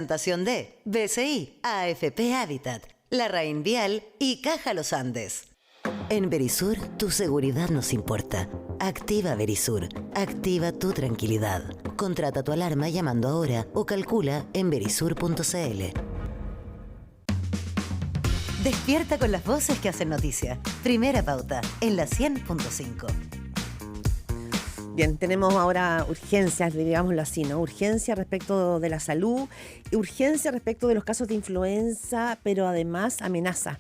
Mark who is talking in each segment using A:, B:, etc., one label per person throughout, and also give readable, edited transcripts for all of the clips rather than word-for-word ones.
A: Presentación de BCI, AFP Habitat, La Vial y Caja Los Andes. En Verisur, tu seguridad nos importa. Activa Verisur. Activa tu tranquilidad. Contrata tu alarma llamando ahora o calcula en verisur.cl. Despierta con las voces que hacen noticia. Primera pauta, en la 100.5.
B: Bien, tenemos ahora urgencias, digámoslo así, ¿no? Urgencia respecto de la salud, urgencia respecto de los casos de influenza, pero además amenazas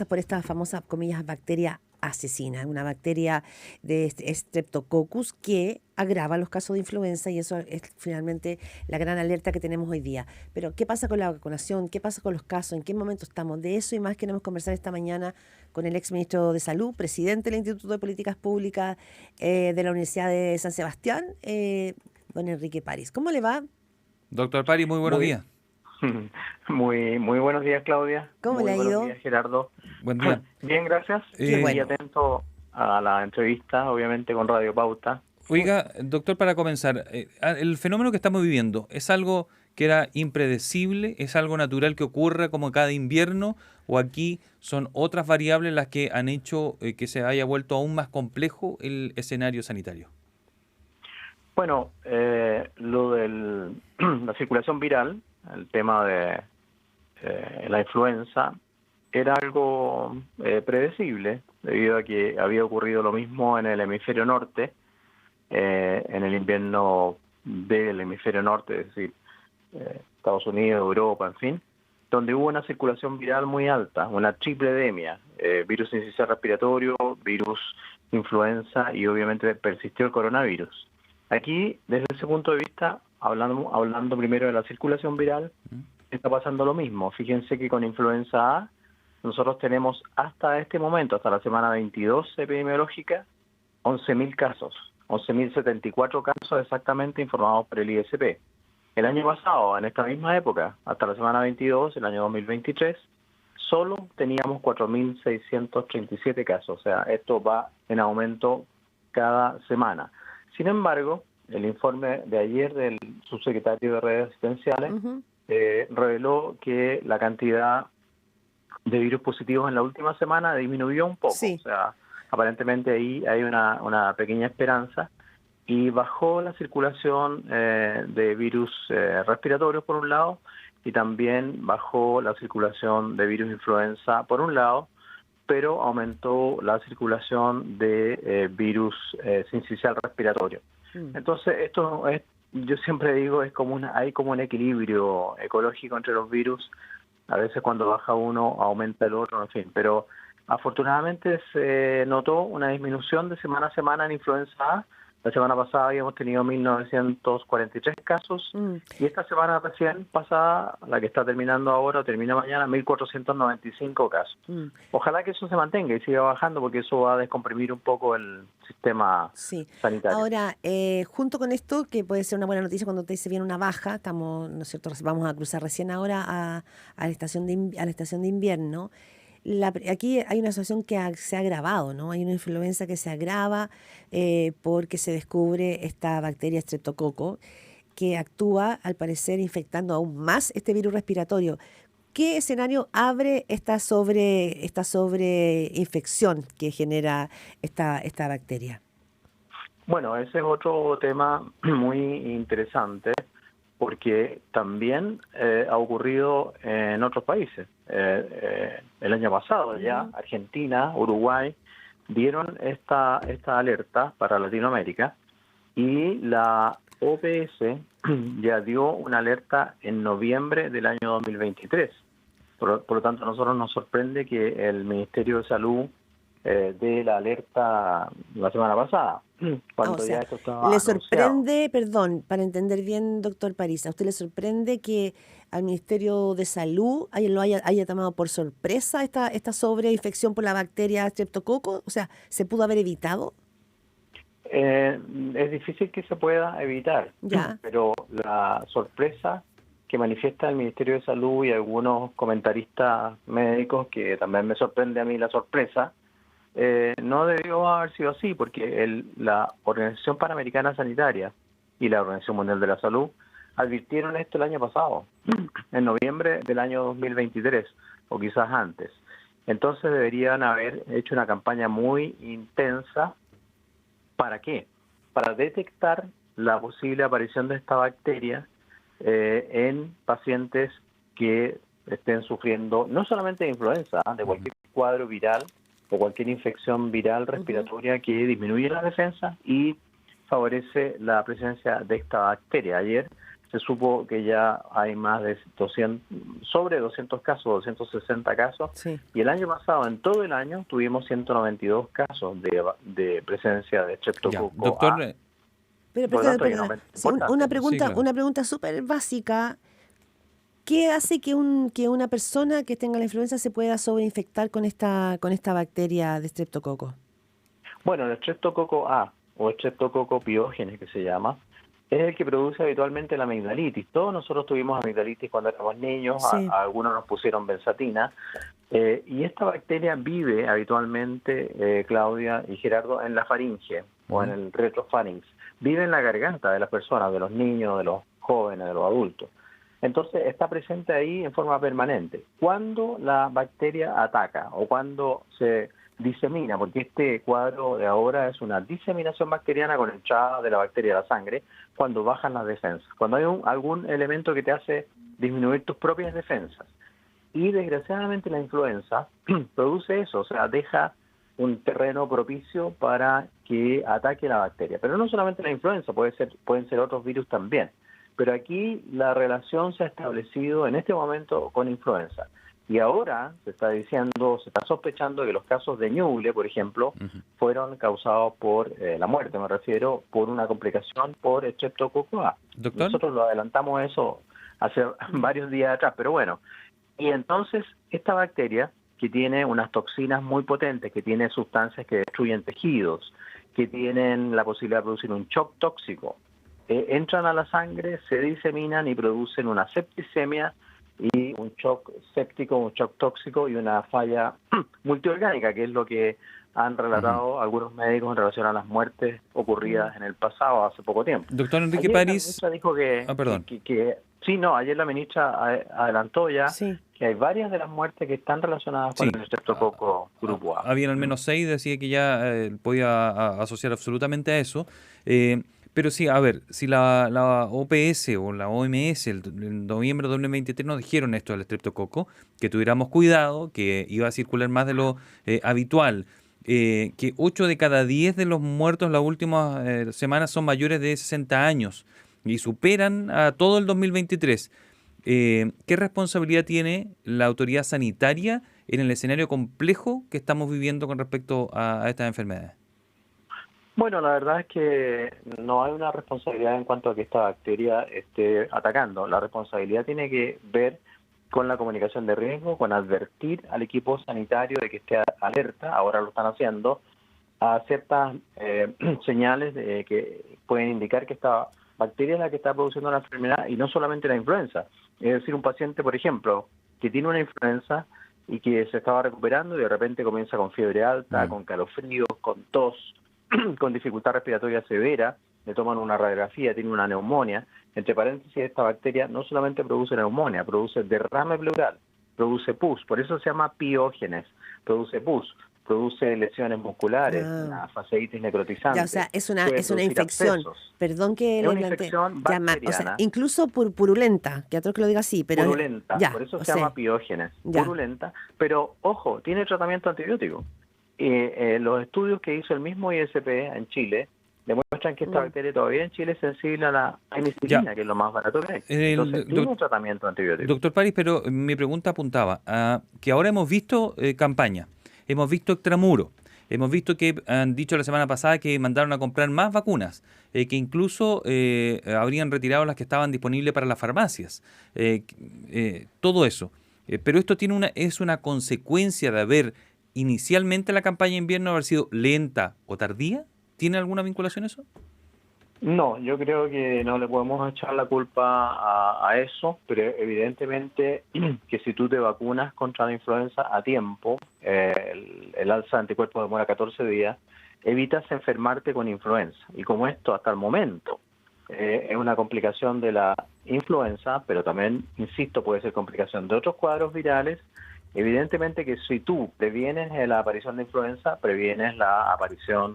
B: por esta famosa, comillas, bacteria asesina, una bacteria de Streptococcus que agrava los casos de influenza, y eso es finalmente la gran alerta que tenemos hoy día. Pero, ¿qué pasa con la vacunación? ¿Qué pasa con los casos? ¿En qué momento estamos? De eso y más queremos conversar esta mañana con el exministro de Salud, presidente del Instituto de Políticas Públicas de la Universidad de San Sebastián, don Enrique París. ¿Cómo le va?
C: Doctor París, muy buenos días.
D: Muy buenos días, Claudia.
B: ¿Cómo le ha ido?
D: Buenos días, Gerardo.
C: Buen día.
D: Bien, gracias.
B: Qué bueno.
D: Y atento a la entrevista, obviamente con Radio Pauta.
C: Oiga, doctor, para comenzar, el fenómeno que estamos viviendo, ¿es algo que era impredecible? ¿Es algo natural que ocurra como cada invierno? ¿O aquí son otras variables las que han hecho que se haya vuelto aún más complejo el escenario sanitario?
D: Bueno, lo de la circulación viral, el tema de la influenza, era algo predecible, debido a que había ocurrido lo mismo en el hemisferio norte, en el invierno del hemisferio norte, es decir, Estados Unidos, Europa, en fin, donde hubo una circulación viral muy alta, una tripledemia, virus sincicial respiratorio, virus influenza y obviamente persistió el coronavirus. Aquí, desde ese punto de vista, hablando primero de la circulación viral, está pasando lo mismo. Fíjense que con influenza A, nosotros tenemos hasta este momento, hasta la semana 22 epidemiológica, 11.000 casos, 11.074 casos exactamente informados por el ISP. El año pasado, en esta misma época, hasta la semana 22, el año 2023, solo teníamos 4.637 casos. O sea, esto va en aumento cada semana. Sin embargo, el informe de ayer del subsecretario de Redes Asistenciales reveló que la cantidad de virus positivos en la última semana disminuyó un poco.
B: Sí.
D: O sea, aparentemente ahí hay una pequeña esperanza, y bajó la circulación de virus respiratorios por un lado, y también bajó la circulación de virus influenza por un lado, pero aumentó la circulación de virus sincicial respiratorio. Entonces, esto es, yo siempre digo, hay como un equilibrio ecológico entre los virus. A veces cuando baja uno, aumenta el otro, en fin. Pero afortunadamente se notó una disminución de semana a semana en influenza A. La semana pasada habíamos tenido 1.943 casos y esta semana recién pasada, la que está terminando ahora o termina mañana, 1.495 casos. Ojalá que eso se mantenga y siga bajando, porque eso va a descomprimir un poco el sistema sanitario.
B: Ahora, junto con esto, que puede ser una buena noticia cuando te dice viene una baja, estamos, ¿no es cierto?, vamos a cruzar recién ahora a la estación de invierno. Aquí hay una situación que se ha agravado, ¿no? Hay una influenza que se agrava porque se descubre esta bacteria Streptococcus que actúa, al parecer, infectando aún más este virus respiratorio. ¿Qué escenario abre esta sobreinfección que genera esta bacteria?
D: Bueno, ese es otro tema muy interesante, porque también ha ocurrido en otros países. El año pasado ya Argentina, Uruguay dieron esta alerta para Latinoamérica, y la OPS ya dio una alerta en noviembre del año 2023. Por lo tanto, a nosotros nos sorprende que el Ministerio de Salud dé la alerta la semana pasada, cuando ya esto estaba
B: ¿le
D: anunciado.
B: sorprende, perdón, para entender bien, doctor París, a usted le sorprende que al Ministerio de Salud haya tomado por sorpresa esta sobreinfección por la bacteria Streptococcus? O sea, ¿se pudo haber evitado?
D: Es difícil que se pueda evitar, pero la sorpresa que manifiesta el Ministerio de Salud y algunos comentaristas médicos, que también me sorprende a mí la sorpresa, no debió haber sido así, porque la Organización Panamericana Sanitaria y la Organización Mundial de la Salud advirtieron esto el año pasado, en noviembre del año 2023, o quizás antes. Entonces deberían haber hecho una campaña muy intensa. ¿Para qué? Para detectar la posible aparición de esta bacteria en pacientes que estén sufriendo no solamente de influenza, de cualquier cuadro viral o cualquier infección viral respiratoria que disminuye la defensa y favorece la presencia de esta bacteria. Ayer se supo que ya hay más de 200 casos, 260 casos,
B: Sí.
D: y el año pasado, en todo el año, tuvimos 192 casos de presencia de
C: Ya,
D: Streptococcus
C: doctor,
D: A.
B: Pero,
D: Por lo tanto, hay un
B: perdón,
D: aumento
B: sí,
D: importante.
C: Sí, claro.
B: una pregunta súper básica. ¿Qué hace que una persona que tenga la influenza se pueda sobreinfectar con esta bacteria de estreptococo?
D: Bueno, el Streptococcus A, o Streptococcus pyogenes que se llama, es el que produce habitualmente la amigdalitis. Todos nosotros tuvimos amigdalitis cuando éramos niños,
B: Sí.
D: a algunos nos pusieron benzatina, y esta bacteria vive habitualmente, Claudia y Gerardo, en la faringe o en el retrofarinx. Vive en la garganta de las personas, de los niños, de los jóvenes, de los adultos. Entonces está presente ahí en forma permanente. Cuando la bacteria ataca o cuando se disemina, porque este cuadro de ahora es una diseminación bacteriana con entrada de la bacteria a la sangre, cuando bajan las defensas, cuando hay algún elemento que te hace disminuir tus propias defensas. Y desgraciadamente la influenza produce eso, o sea, deja un terreno propicio para que ataque la bacteria. Pero no solamente la influenza, pueden ser otros virus también. Pero aquí la relación se ha establecido en este momento con influenza. Y ahora se está sospechando que los casos de Ñuble, por ejemplo, fueron causados por la muerte, me refiero, por una complicación por Streptococcus A.
C: doctor.
D: Nosotros lo adelantamos eso hace varios días atrás, pero bueno. Y entonces esta bacteria, que tiene unas toxinas muy potentes, que tiene sustancias que destruyen tejidos, que tienen la posibilidad de producir un shock tóxico, entran a la sangre, se diseminan y producen una septicemia y un shock séptico, un shock tóxico y una falla multiorgánica, que es lo que han relatado algunos médicos en relación a las muertes ocurridas en el pasado, hace poco tiempo.
C: Doctor Enrique
D: Ayer
C: París.
D: la ministra dijo
C: Perdón.
D: ayer la ministra adelantó ya
B: Sí.
D: que hay varias de las muertes que están relacionadas con
C: Sí.
D: el Streptococcus grupo A.
C: Habían al menos 6, decía que ya podía asociar absolutamente a eso. Pero sí, a ver, si la OPS o la OMS en noviembre de 2023 nos dijeron esto del estreptococo, que tuviéramos cuidado, que iba a circular más de lo habitual, que 8 de cada 10 de los muertos las últimas semanas son mayores de 60 años y superan a todo el 2023. ¿Qué responsabilidad tiene la autoridad sanitaria en el escenario complejo que estamos viviendo con respecto a estas enfermedades?
D: Bueno, la verdad es que no hay una responsabilidad en cuanto a que esta bacteria esté atacando. La responsabilidad tiene que ver con la comunicación de riesgo, con advertir al equipo sanitario de que esté alerta, ahora lo están haciendo, a ciertas señales que pueden indicar que esta bacteria es la que está produciendo la enfermedad y no solamente la influenza. Es decir, un paciente, por ejemplo, que tiene una influenza y que se estaba recuperando y de repente comienza con fiebre alta, con calofríos, con tos, con dificultad respiratoria severa, le toman una radiografía, tiene una neumonía. Entre paréntesis, esta bacteria no solamente produce neumonía, produce derrame pleural, produce pus, por eso se llama piógenes, produce pus, produce lesiones musculares, una fasciitis necrotizante.
B: Ya, o sea, es una
D: puede producir
B: infección.
D: abscesos.
B: Perdón que
D: Es
B: le
D: una
B: plantee.
D: infección
B: O sea,
D: bacteriana.
B: incluso purulenta, que a otro que lo diga así, pero
D: Purulenta,
B: ya,
D: por eso
B: o
D: se llama
B: sea,
D: piógenes,
B: ya.
D: purulenta, pero ojo, tiene tratamiento antibiótico. Los estudios que hizo el mismo ISP en Chile demuestran que esta bacteria todavía en Chile es sensible a la penicilina, que es lo más barato que hay. Entonces, tiene un tratamiento antibiótico.
C: Doctor París, pero mi pregunta apuntaba a que ahora hemos visto campaña, hemos visto extramuro, hemos visto que han dicho la semana pasada que mandaron a comprar más vacunas, que incluso habrían retirado las que estaban disponibles para las farmacias, todo eso. Pero esto es una consecuencia de haber inicialmente la campaña de invierno haber sido lenta o tardía. ¿Tiene alguna vinculación eso?
D: No, yo creo que no le podemos echar la culpa a eso, pero evidentemente que si tú te vacunas contra la influenza a tiempo, el alza de anticuerpos demora 14 días, evitas enfermarte con influenza. Y como esto hasta el momento es una complicación de la influenza, pero también, insisto, puede ser complicación de otros cuadros virales. Evidentemente que si tú previenes la aparición de influenza, previenes la aparición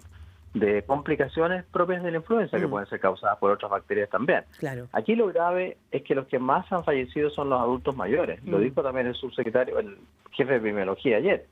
D: de complicaciones propias de la influenza, que pueden ser causadas por otras bacterias también.
B: Claro.
D: Aquí lo grave es que los que más han fallecido son los adultos mayores. Lo dijo también el subsecretario, el jefe de epidemiología ayer.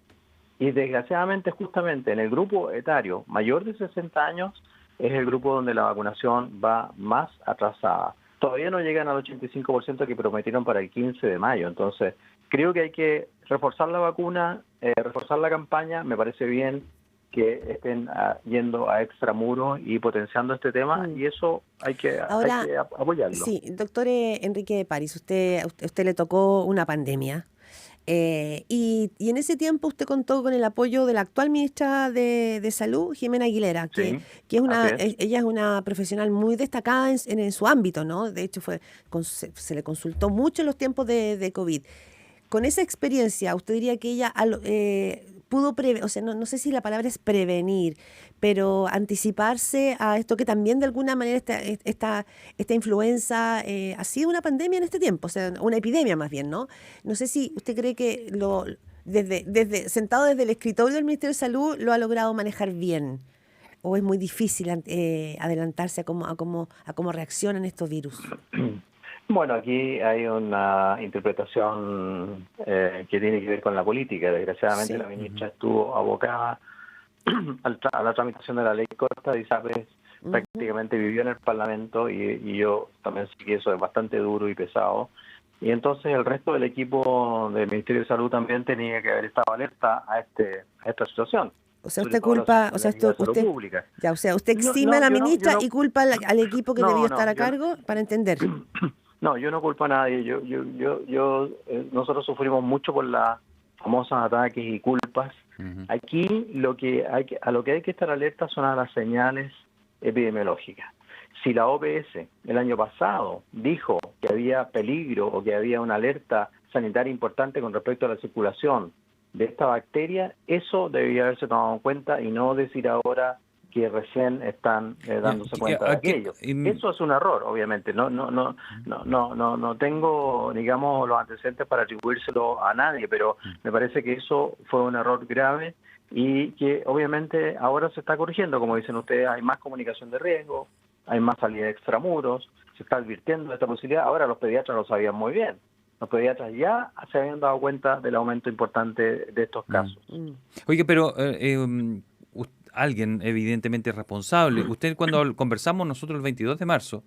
D: Y desgraciadamente, justamente en el grupo etario mayor de 60 años, es el grupo donde la vacunación va más atrasada. Todavía no llegan al 85% que prometieron para el 15 de mayo. Entonces, creo que hay que reforzar la vacuna, reforzar la campaña. Me parece bien que estén yendo a extramuros y potenciando este tema, y eso hay que apoyarlo.
B: Sí, doctor Enrique París, usted le tocó una pandemia. Y en ese tiempo usted contó con el apoyo de la actual ministra de Salud, Jimena Aguilera, que es ella es una profesional muy destacada en su ámbito, ¿no? De hecho, se le consultó mucho en los tiempos de COVID. Con esa experiencia, ¿usted diría que ella pudo o sea, no sé si la palabra es prevenir, pero anticiparse a esto que también de alguna manera esta influenza ha sido una pandemia en este tiempo, o sea, una epidemia más bien, ¿no? No sé si usted cree que sentado desde el escritorio del Ministerio de Salud lo ha logrado manejar bien, o es muy difícil adelantarse a cómo reaccionan estos virus.
D: Bueno, aquí hay una interpretación que tiene que ver con la política. Desgraciadamente, la ministra estuvo abocada a la tramitación de la ley corta de ISAPRES, prácticamente vivió en el Parlamento y yo también sé que eso es bastante duro y pesado. Y entonces el resto del equipo del Ministerio de Salud también tenía que haber estado alerta a esta situación.
B: O sea, usted culpa, usted exime a la ministra y culpa al equipo que debió estar a cargo, para entender.
D: No, yo no culpo a nadie. Nosotros sufrimos mucho por las famosas ataques y culpas. Aquí a lo que hay que estar alerta son a las señales epidemiológicas. Si la OPS el año pasado dijo que había peligro o que había una alerta sanitaria importante con respecto a la circulación de esta bacteria, eso debería haberse tomado en cuenta y no decir ahora que recién están dándose cuenta de aquello. Eso es un error, obviamente. No tengo, digamos, los antecedentes para atribuírselo a nadie, pero me parece que eso fue un error grave y que obviamente ahora se está corrigiendo. Como dicen ustedes, hay más comunicación de riesgo, hay más salida de extramuros, se está advirtiendo de esta posibilidad. Ahora los pediatras lo sabían muy bien. Los pediatras ya se habían dado cuenta del aumento importante de estos casos.
C: Oye, pero alguien evidentemente responsable. Usted, cuando conversamos nosotros el 22 de marzo,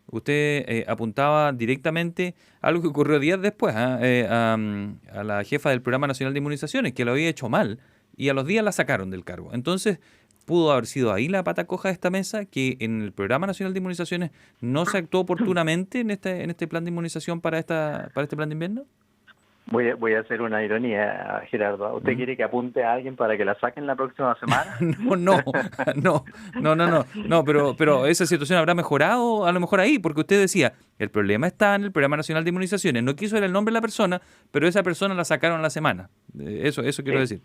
C: usted apuntaba directamente a algo que ocurrió días después a la jefa del Programa Nacional de Inmunizaciones, que lo había hecho mal, y a los días la sacaron del cargo. Entonces, pudo haber sido ahí la pata coja de esta mesa, que en el Programa Nacional de Inmunizaciones no se actuó oportunamente en este plan de inmunización para este plan de invierno.
D: Voy a hacer una ironía, Gerardo. ¿Usted quiere que apunte a alguien para que la saquen la próxima semana?
C: No, pero esa situación habrá mejorado a lo mejor ahí, porque usted decía, el problema está en el Programa Nacional de Inmunizaciones. No quiso ver el nombre de la persona, pero esa persona la sacaron a la semana. Eso quiero decir.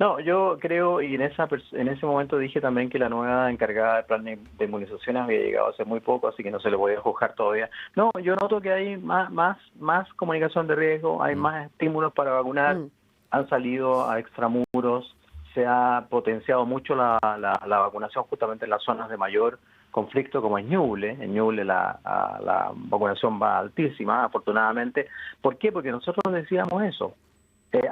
D: No, yo creo, y en ese momento dije también que la nueva encargada del plan de inmunizaciones había llegado hace muy poco, así que no se le podía juzgar todavía. No, yo noto que hay más comunicación de riesgo, hay más estímulos para vacunar, han salido a extramuros, se ha potenciado mucho la vacunación justamente en las zonas de mayor conflicto como en Ñuble. En Ñuble la vacunación va altísima, afortunadamente. ¿Por qué? Porque nosotros decíamos eso.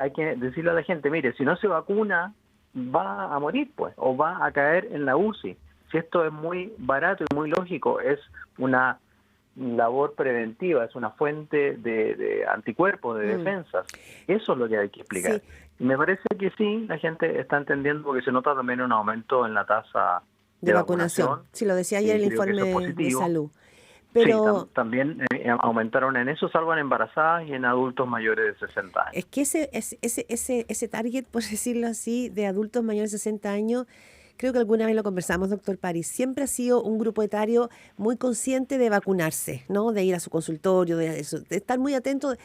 D: Hay que decirle a la gente, mire, si no se vacuna, va a morir, pues, o va a caer en la UCI. Si esto es muy barato y muy lógico, es una labor preventiva, es una fuente de anticuerpos, de defensas. Eso es lo que hay que explicar. Sí. Y me parece que sí, la gente está entendiendo, porque se nota también un aumento en la tasa de vacunación.
B: Sí, lo decía ayer el informe de salud. Pero
D: sí, también aumentaron en eso, salvo en embarazadas y en adultos mayores de 60 años.
B: Es que ese target, por decirlo así, de adultos mayores de 60 años, creo que alguna vez lo conversamos, doctor París, siempre ha sido un grupo etario muy consciente de vacunarse, ¿no? De ir a su consultorio, de estar muy atento.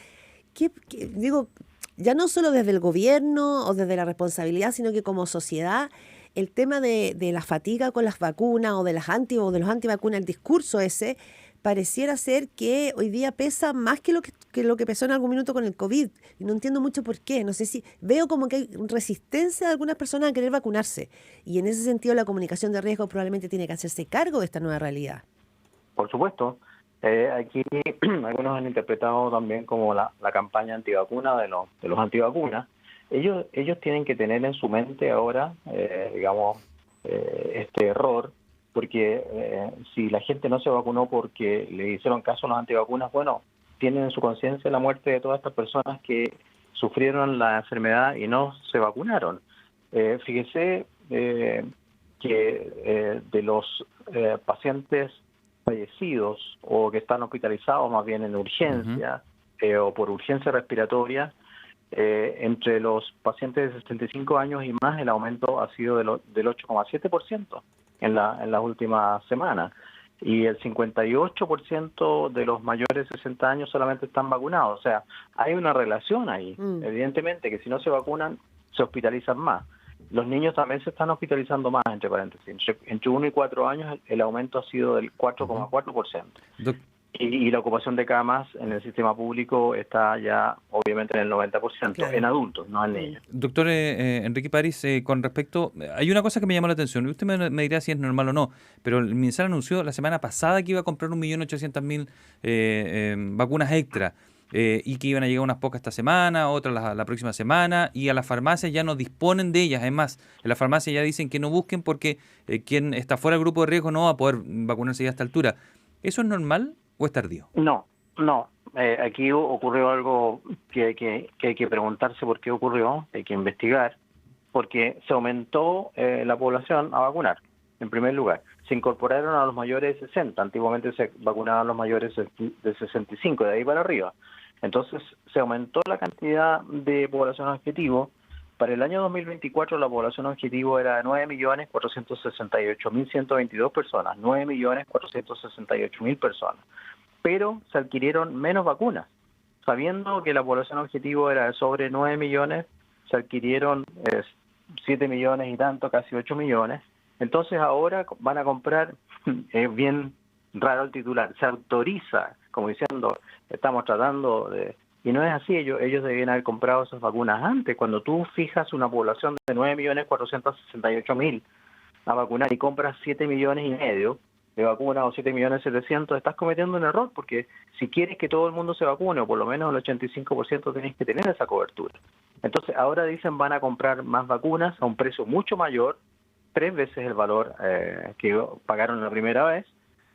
B: Digo, ya no solo desde el gobierno o desde la responsabilidad, sino que como sociedad, el tema de la fatiga con las vacunas o de las o de los antivacunas, el discurso ese, pareciera ser que hoy día pesa más que lo que pesó en algún minuto con el COVID. Y no entiendo mucho por qué. No sé si veo como que hay resistencia de algunas personas a querer vacunarse. Y en ese sentido la comunicación de riesgo probablemente tiene que hacerse cargo de esta nueva realidad.
D: Por supuesto. Aquí algunos han interpretado también como la campaña antivacuna de los antivacunas. Ellos tienen que tener en su mente ahora, este error, porque si la gente no se vacunó porque le hicieron caso a los antivacunas, bueno, tienen en su conciencia la muerte de todas estas personas que sufrieron la enfermedad y no se vacunaron. Fíjese que de los pacientes fallecidos o que están hospitalizados más bien en urgencia o por urgencia respiratoria, entre los pacientes de 65 años y más el aumento ha sido del 8,7% en las últimas semanas, y el 58% de los mayores de 60 años solamente están vacunados. O sea, hay una relación ahí. Evidentemente que si no se vacunan, se hospitalizan más. Los niños también se están hospitalizando más, entre paréntesis. Entre 1 y 4 años el aumento ha sido del 4,4%. Y la ocupación de camas en el sistema público está ya obviamente en el 90%, claro, en adultos, no en niños.
C: Doctor Enrique París, con respecto, hay una cosa que me llamó la atención, usted me dirá si es normal o no, pero el MinSal anunció la semana pasada que iba a comprar 1.800.000 vacunas extra, y que iban a llegar unas pocas esta semana, otras la próxima semana, y a las farmacias ya no disponen de ellas. Es más, en las farmacias ya dicen que no busquen porque quien está fuera del grupo de riesgo no va a poder vacunarse ya a esta altura. ¿Eso es normal o es tardío?
D: No. Aquí ocurrió algo que hay que preguntarse por qué ocurrió, hay que investigar, porque se aumentó la población a vacunar, en primer lugar. Se incorporaron a los mayores de 60, antiguamente se vacunaban a los mayores de 65, de ahí para arriba. Entonces se aumentó la cantidad de población objetivo. Para el año 2024 la población objetivo era de 9.468.122 personas, 9.468.000 personas. Pero se adquirieron menos vacunas. Sabiendo que la población objetivo era de sobre 9 millones, se adquirieron 7 millones y tanto, casi 8 millones. Entonces ahora van a comprar, es bien raro el titular, se autoriza, como diciendo, estamos tratando de... Y no es así, ellos debían haber comprado esas vacunas antes. Cuando tú fijas una población de 9.468.000 a vacunar y compras 7 millones y medio de vacunas o 7.700.000, estás cometiendo un error, porque si quieres que todo el mundo se vacune, o por lo menos el 85% tenés que tener esa cobertura. Entonces ahora dicen van a comprar más vacunas a un precio mucho mayor, 3 veces el valor que pagaron la primera vez,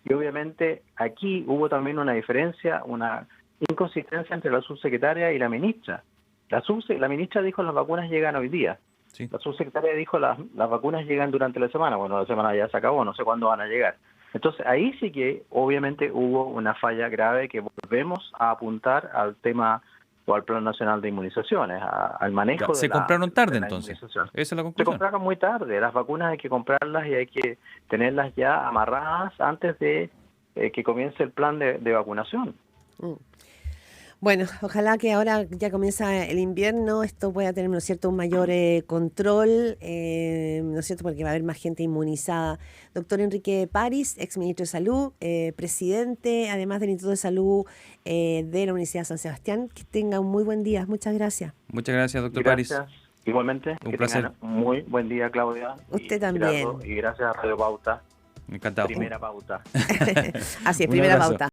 D: y obviamente aquí hubo también una diferencia, una inconsistencia entre la subsecretaria y la ministra. La ministra dijo las vacunas llegan hoy día. Sí. La subsecretaria dijo las vacunas llegan durante la semana. Bueno, la semana ya se acabó, no sé cuándo van a llegar. Entonces ahí sí que obviamente hubo una falla grave que volvemos a apuntar al tema o al Plan Nacional de Inmunizaciones, al manejo
C: se compraron tarde entonces.
D: Esa
C: es la conclusión.
D: Se compraron muy tarde. Las vacunas hay que comprarlas y hay que tenerlas ya amarradas antes de que comience el plan de vacunación.
B: Bueno, ojalá que ahora ya comienza el invierno, esto pueda tener, ¿no es cierto?, un mayor control, ¿no es cierto?, porque va a haber más gente inmunizada. Doctor Enrique París, ex ministro de Salud, presidente, además del Instituto de Salud de la Universidad de San Sebastián. Que tenga un muy buen día. Muchas gracias.
C: Muchas gracias, doctor
D: París.
C: París.
D: Igualmente,
C: un
D: que
C: placer.
D: Tengan un muy buen día, Claudia.
B: Usted también.
D: Gerardo, y gracias a Radio Pauta.
C: Encantado.
D: Primera pauta.
B: Así es, primera pauta.